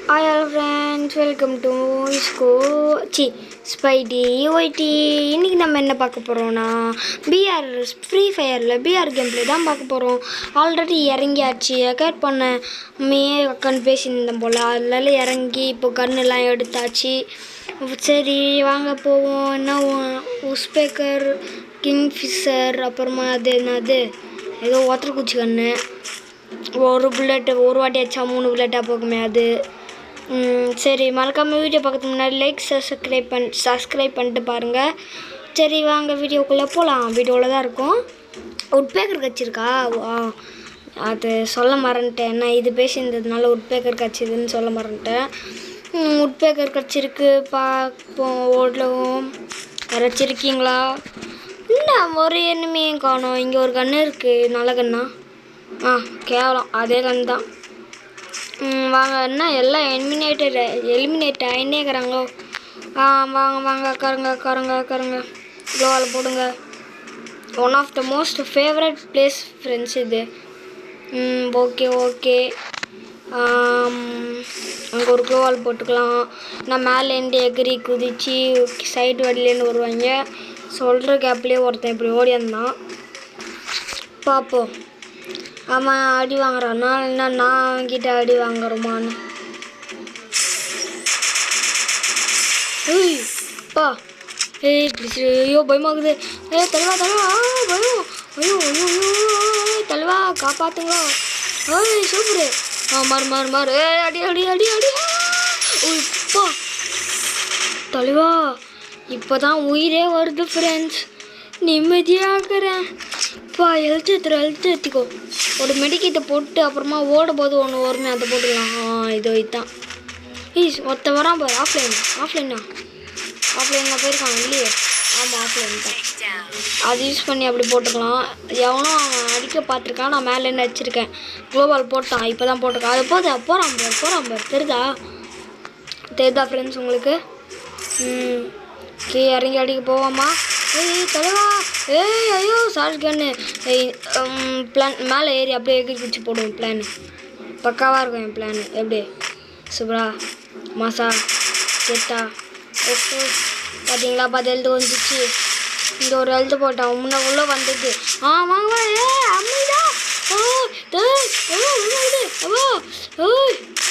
Hi all friends, welcome to Spidey YT. இன்றைக்கி நம்ம என்ன பார்க்க போகிறோன்னா பிஆர் ஃப்ரீ ஃபயரில் பிஆர் கேம் ப்ளே தான் பார்க்க போகிறோம். ஆல்ரெடி இறங்கியாச்சு. ரெக்கார்ட் பண்ண கண் பேசியிருந்தேன் போல், அதில் இறங்கி இப்போ கண்ணெல்லாம் எடுத்தாச்சு. சரி வாங்க போவோம். என்ன உஸ்பேக்கர், கிங்ஃபிஷர், அப்புறமா அது என்னது ஏதோ ஒத்தரக்குச்சி கண்ணு, ஒரு புல்லட்டு ஒரு வாட்டி அடிச்சா 3 புல்லட்டாக போகுமே அது. சரி மறக்காமல் வீடியோ பார்க்கறதுக்கு முன்னாடி லைக் சப்ஸ்கிரைப் பண்ணிட்டு பாருங்கள். சரி வாங்க வீடியோக்குள்ளே போகலாம். வீடியோவில் தான் இருக்கும். உட்பேக்கர் கட்சிருக்கா? அது சொல்ல மறந்துட்டேன். ஏன்னா இது பேசியிருந்ததுனால உட்பேக்கர் கட்சிதுன்னு சொல்ல மறந்துட்டேன். உட்பேக்கர் கட்சிருக்கு. பார்ப்போம். ஓடவும் வரைச்சிருக்கீங்களா? இல்லை, ஒரு எண்ணிமையும் காணும். இங்கே ஒரு கன்று இருக்குது. நல்ல கண்ணா? கேவலம் அதே கன்று தான். வாங்க. என்ன எல்லாம் எலிமினேட் ஆகினேக்கிறாங்களோ? வாங்க வாங்க உட்காருங்க. க்ளோவால் போடுங்க. One of the most favourite place friends இது. ஓகே அங்கே ஒரு க்ளோவால் போட்டுக்கலாம். நான் மேலேருந்து எகிரி குதித்து சைடு வழியிலேருந்து வருவாங்க. சொல்கிற கேப்லேயே ஒருத்தன் இப்படி ஓடியாந்தான். பார்ப்போம் அவன் அடி வாங்குறான்னா இல்லை நான் அவன்கிட்ட அடி வாங்குறோமான்னு. பா ஐயோ பயமாகுது. தலைவா பயம். தலைவா காப்பாற்றுங்களா? சூப்பரு. மாறு. அடி பா தலைவா. இப்போ தான் உயிரே வருது ஃப்ரெண்ட்ஸ். நிம்மதியாகிறேன். பா ஹெல்த் ஏற்றிக்கோ. ஒரு மெடிக்கேட்டை போட்டு அப்புறமா ஓடும்போது ஒன்று வருமே, அதை போட்டுக்கலாம். இதோ இதுதான். மொத்த வரான் பாரு. ஆஃப்லைனா போயிருக்கான் இல்லையே? ஆமாம், ஆஃப்லைன் தான். அது யூஸ் பண்ணி அப்படி போட்டுக்கலாம். எவனும் அவன் அடிக்க பார்த்துருக்கான். நான் மேலேருந்து அடிச்சிருக்கேன். க்ளோபால் போட்டான். இப்போ தான் போட்டிருக்கான். அது போகிறான் பாரு. தெரியுதா ஃப்ரெண்ட்ஸ் உங்களுக்கு? இறங்கி அடிக்க போவாமா? தலைவா. ஐயோ சார்ஜ் கண்ணு. பிளான் மேலே ஏறி அப்படியே எகிரி குச்சி போடுவோம். பிளான் பக்காவாக இருக்கும். என் பிளான் எப்படி சூப்பரா மாசா கெத்தா. பார்த்தீங்களா? 10 எழுத்து வந்துச்சு. இங்கே ஒரு எழுத்து போட்டான். உள்ளே வந்தது. வாங்க. அம்மிதா.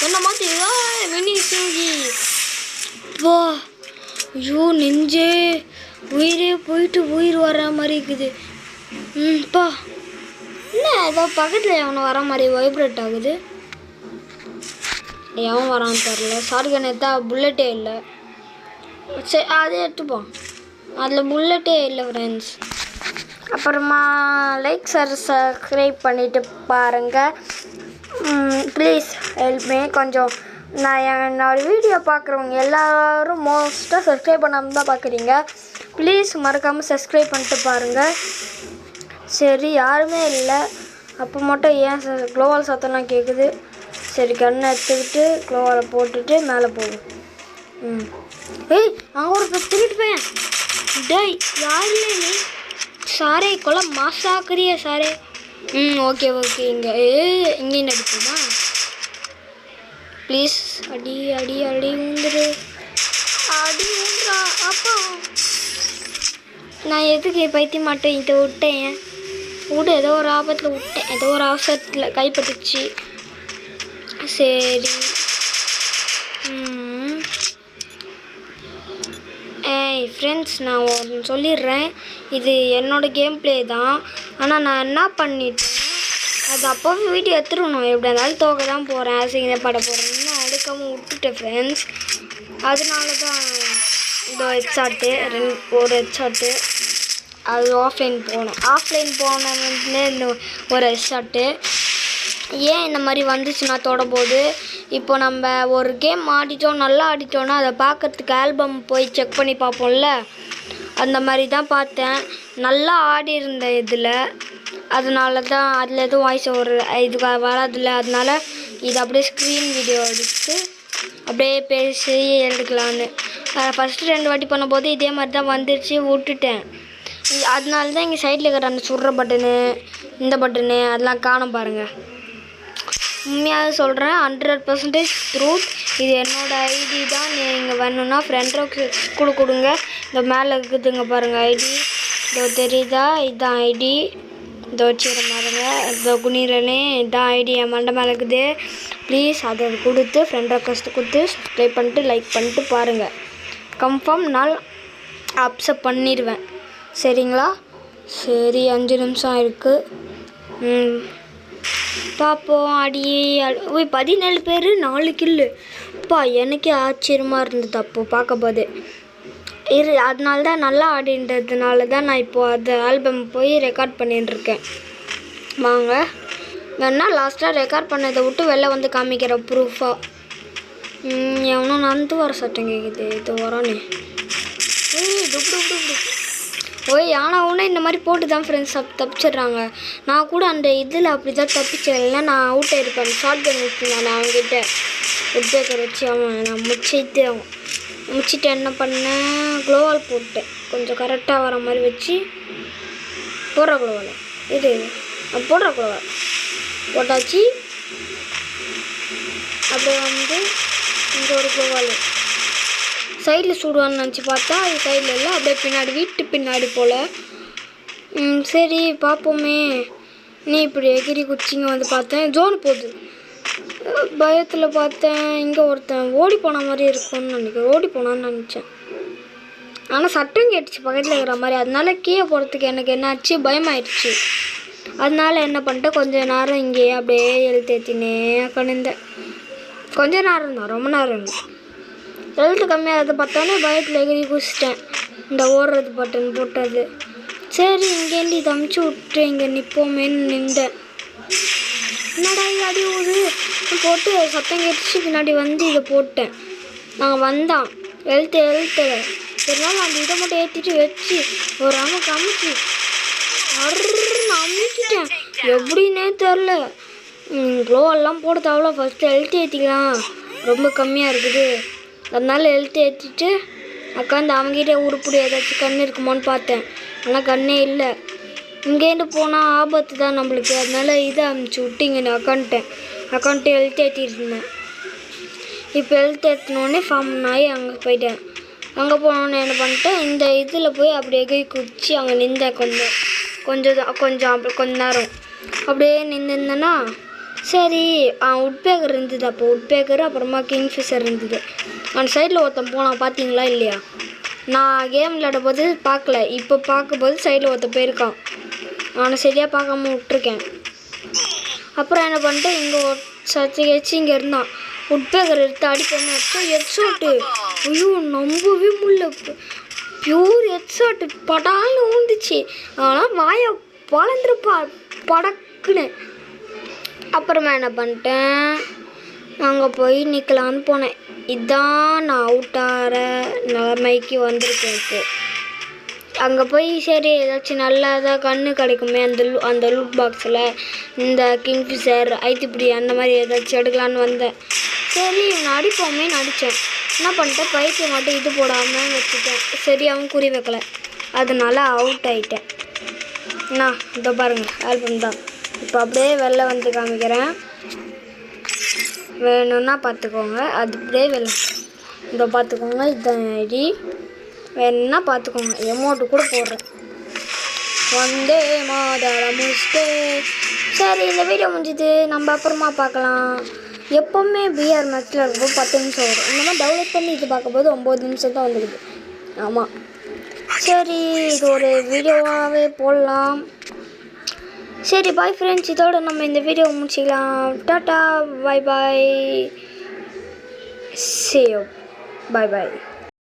சொன்ன மாற்றி மினி சிங்கி. வா ஐயோ நெஞ்சே உயிரே போயிட்டு உயிர் வர மாதிரி இருக்குது. பா என்ன ஏதோ பக்கத்தில் எவனை வர மாதிரி வைப்ரேட் ஆகுது. எவன் வரான்னு தெரில. ஷார்ட்கன் எடுத்தா புல்லட்டே இல்லை. சரி அதே எடுத்துப்போம். அதில் புல்லட்டே இல்லை ஃப்ரெண்ட்ஸ். அப்புறமா லைக் சப்ஸ்கிரைப் பண்ணிவிட்டு பாருங்கள் ப்ளீஸ். ஹெல்ப்மே கொஞ்சம். நான் என்னோட வீடியோ பார்க்குறவங்க எல்லோரும் மோஸ்ட்டாக சப்ஸ்கிரைப் பண்ணாமல் தான் பார்க்குறீங்க. ப்ளீஸ் மறக்காமல் சப்ஸ்கிரைப் பண்ணிட்டு பாருங்கள். சரி யாருமே இல்லை. அப்போ மட்டும் ஏன் க்ளோவால் சத்தம்லாம் கேட்குது? சரி கண்ணை எடுத்துக்கிட்டு க்ளோவாலை போட்டுட்டு மேலே போகும். அங்கே ஒரு திருட்டு பையன். டேய் யார் இல்லை நீ? சாரே கொலை மாசாக்குறிய சாரே. ஓகே இங்கே இங்கேயும் அடிப்போமா? ப்ளீஸ் அடி ஊந்துரு. அடி ஊந்துரா. அப்பா நான் எதுக்கு பைத்தியம் மாட்டேன் இதை விட்டேன். ஏதோ ஒரு ஆபத்தில் விட்டேன். ஏதோ ஒரு அவசரத்தில் கைப்பட்டுச்சு. சரி ஃப்ரெண்ட்ஸ், நான் ஒன்று சொல்லிடுறேன். இது என்னோடய கேம் ப்ளே தான். ஆனால் நான் என்ன பண்ணிட்டேன், அது அப்போவே வீடியோ எடுத்துடணும். எப்படி இருந்தாலும் தோக்க தான் போகிறேன். அசிங்கத்தை பட போகிறேன்னு எடுக்காமல் விட்டுட்டேன் ஃப்ரெண்ட்ஸ். அதனால தான் இந்த ஹெட்ஷாட்டு ஒரு ஹெட்ஷாட்டு. அது ஆஃப்லைன் போனதுலேருந்து இந்த ஒரு ஹெட்ஷாட்டு. ஏன் இந்த மாதிரி வந்துச்சுன்னா தொடபோது, இப்போ நம்ம ஒரு கேம் நல்லா ஆடிட்டோன்னா அதை பார்க்குறதுக்கு ஆல்பம் போய் செக் பண்ணி பார்ப்போம்ல, அந்த மாதிரி தான் பார்த்தேன். நல்லா ஆடி இருந்த இதில். அதனால தான் அதில் எதுவும் வாய்ஸ் ஒரு இது வராதில்ல. அதனால இது அப்படியே ஸ்க்ரீன் வீடியோ எடுத்து அப்படியே பேசி எடுக்கலான்னு ஃபஸ்ட்டு 2 வாட்டி பண்ணும்போது இதே மாதிரி தான் வந்துடுச்சு, விட்டுட்டேன். அதனால தான் இங்கே சைடில் இருக்கிற அந்த சுடுற பட்டனு, இந்த பட்டனு அதெல்லாம் காணும் பாருங்கள். உண்மையாக சொல்கிறேன், 100% ட்ரூத். இது என்னோடய ஐடி தான். நீங்கள் வேணும்னா ஃப்ரெண்ட் ரிக்வெஸ்ட் கூட கொடுங்க. இந்த மேலே இருக்குதுங்க பாருங்கள் ஐடி, இதோ தெரியுதா? இதுதான் ஐடி. இதோ வச்சுக்கிற பாருங்க, இதோ குனிரனே, இதுதான் ஐடி என் மண்டை மேலே இருக்குது. ப்ளீஸ் அதை கொடுத்து ஃப்ரெண்ட் ரிக்வெஸ்ட் கொடுத்து சப்ஸ்கிரைப் பண்ணிட்டு லைக் பண்ணிட்டு பாருங்கள். கன்ஃபார்ம் நான் அப்செப்ட் பண்ணிடுவேன். சரிங்களா? சரி, 5 நிமிஷம் இருக்குது. பார்ப்போம். அடியே 17 பேர் 4 கில்லு. அப்பா எனக்கே ஆச்சரியமாக இருந்தது அப்போது பார்க்கும்போது. அதனால தான் நல்லா ஆடின்றதுனால தான் நான் இப்போது அந்த ஆல்பம் போய் ரெக்கார்ட் பண்ணிட்டுருக்கேன். வாங்க வேணா லாஸ்ட்டாக ரெக்கார்ட் பண்ணதை விட்டு வெளில வந்து காமிக்கிற ப்ரூஃபாக. எவனோ நடந்து வர சட்டம் கேட்குது. இது வரானே. ஓய் ஆனால் ஒன்று இந்த மாதிரி போட்டு தான் ஃப்ரெண்ட்ஸ் தப்பிச்சிடுறாங்க. நான் கூட அந்த இதில் அப்படி தான் தப்பிச்சேன். இல்லைன்னா நான் அவுட் ஆகிருப்பேன். ஷார்ட் கன் வச்சுருந்தேன் நான் அவங்ககிட்ட உட்பேக்கர் வச்சு. அவன் நான் முடிச்சுட்டு என்ன பண்ணேன், க்ளோவால் போட்டேன். கொஞ்சம் கரெக்டாக வர மாதிரி வச்சு போடுற க்ளோவால் இது போடுற க்ளோவால் போட்டாச்சு. அப்படியே வந்து இங்கே ஒரு க்ளோவால் சைடில் சூடுவான்னு நினச்சி பார்த்தா அது சைடில் இல்லை, அப்படியே பின்னாடி வீட்டு பின்னாடி போல். சரி பார்ப்போமே. நீ இப்படி எகிரி குச்சிங்க வந்து பார்த்தேன், ஜோன் போகுது. பயத்தில் பார்த்தேன் இங்கே ஒருத்தன் ஓடி போன மாதிரி இருக்கும்னு நினைக்கிறேன். ஓடி போனான்னு நினச்சேன், ஆனால் சட்டம் கேட்டுச்சு பக்கத்தில் இருக்கிற மாதிரி. அதனால கீழே போகிறதுக்கு எனக்கு என்னாச்சு, பயமாயிடுச்சு. அதனால என்ன பண்ணிட்டேன், கொஞ்சம் நேரம் இங்கேயே அப்படியே எழுத்தேற்றினே கணிந்தேன். கொஞ்சம் நேரம் தான், ரொம்ப நேரம் இல்லை. எழுத்து கம்மியாகிறது பார்த்தோன்னே பயத்தில் எகிரி குச்சிட்டேன். இந்த ஓடுறது பட்டன் போட்டது. சரி இங்கேருந்து இதை அமுச்சு விட்டு இங்கே நிற்போமேன்னு நின்றேன். என்னடா அடி ஓடு போட்டு சத்தம் கேட்டுச்சு. பின்னாடி வந்து இதை போட்டேன். நாங்கள் வந்தான் எழுத்து இருந்தாலும் அந்த இதை மட்டும் ஏற்றிட்டு வச்சு ஒரு அமுக்கு அமுச்சு அமுச்சிட்டேன். எப்படின்னே தெரில. க்ளோவெல்லாம் போட தேவையில்ல, ஃபஸ்ட்டு எழுத்து ஏற்றிக்கலாம், ரொம்ப கம்மியாக இருக்குது. அதனால எழுத்து ஏற்றிட்டு உட்காந்து அவங்ககிட்ட உருப்படி ஏதாச்சும் கண் இருக்குமோன்னு பார்த்தேன். ஆனால் கண்ணே இல்லை. இங்கேருந்து போனால் ஆபத்து தான் நம்மளுக்கு. அதனால இதை அமுச்சு விட்டு இங்கே நான் அக்கௌண்ட்டு எழுத்து ஏற்றிட்டு இருந்தேன். இப்போ எழுத்து ஏற்றினோடனே ஃபார்ம் ஆகி அங்கே போயிட்டேன். அங்கே போனோடனே என்ன பண்ணிட்டேன், இந்த இதில் போய் அப்படியே குச்சி அங்கே நின்றேன். கொஞ்சம் நேரம் அப்படியே நின்றுருந்தேன்னா சரி. உட்பேக்கர் இருந்தது. அப்போ உட்பேக்கர் அப்புறமா கிங்ஃபிஷர் இருந்தது. அந்த சைடில் ஒருத்தன் போனான், பார்த்தீங்களா இல்லையா? நான் கேம் விளையாட போது பார்க்கல, இப்போ பார்க்கும்போது சைடில் ஒருத்தன் போயிருக்கான். அவனை சரியாக பார்க்காம விட்டுருக்கேன். அப்புறம் என்ன பண்ணிட்டேன், இங்கே சர்ச்சை இங்கே இருந்தான். உட்பேக்கர் எடுத்து அடிப்பேன்னு வச்சா ஹெட்ஷாட்டு. ஐயோ நம்பவே முடியல. பியூர் ஹெட்ஷாட்டு படான்னு ஊந்துச்சு. ஆனால் வாயை வளர்ந்துருப்பா படக்குன்னு. அப்புறமா என்ன பண்ணிட்டேன், அங்கே போய் நிற்கலான்னு போனேன். இதுதான் நான் அவுட்டாகிற நிலைமைக்கு வந்திருக்கேன். இப்போது அங்கே போய் சரி ஏதாச்சும் நல்லதாக கன்று கிடைக்குமே அந்த லூட் பாக்ஸில், இந்த கிங்ஃபிஷர் ஐத்திப்பிடி அந்த மாதிரி ஏதாச்சும் எடுக்கலான்னு வந்தேன். சரி நான் அடிப்போமேன்னு அடித்தேன். என்ன பண்ணிட்டேன், பைக்கு மட்டும் இது போடாமல் வச்சுட்டேன். சரியாகவும் குறி வைக்கலை. அதனால அவுட் ஆகிட்டேன். நான் இதோ பாருங்கள் ஆல்பம் தான். இப்போ அப்படியே வெளில வந்து காமிக்கிறேன், வேணும்னா பார்த்துக்கோங்க. அது அப்படியே வெளில இதோ பார்த்துக்கோங்க. இதுதான் ஐடி, வேணும்னா பார்த்துக்கோங்க. எமௌண்ட்டு கூட போடுறேன். வந்தே மாதர முடிச்சுட்டு சரி இந்த வீடியோ முடிஞ்சுது. நம்ம அப்புறமா பார்க்கலாம். எப்போவுமே பிஆர் மேட்ச்சில் இருக்கும்போது 10 நிமிஷம் வரும். இந்த மாதிரி டவுன்லோட் பண்ணி இது பார்க்கும்போது 9 நிமிஷம் தான் வந்துடுது. ஆமாம் சரி, இது ஒரு வீடியோவாகவே போடலாம். சரி பாய் ஃப்ரெண்ட்ஸ், இதோட நம்ம இந்த வீடியோ முடிச்சிக்கலாம். Tata, bye bye, see you, bye bye.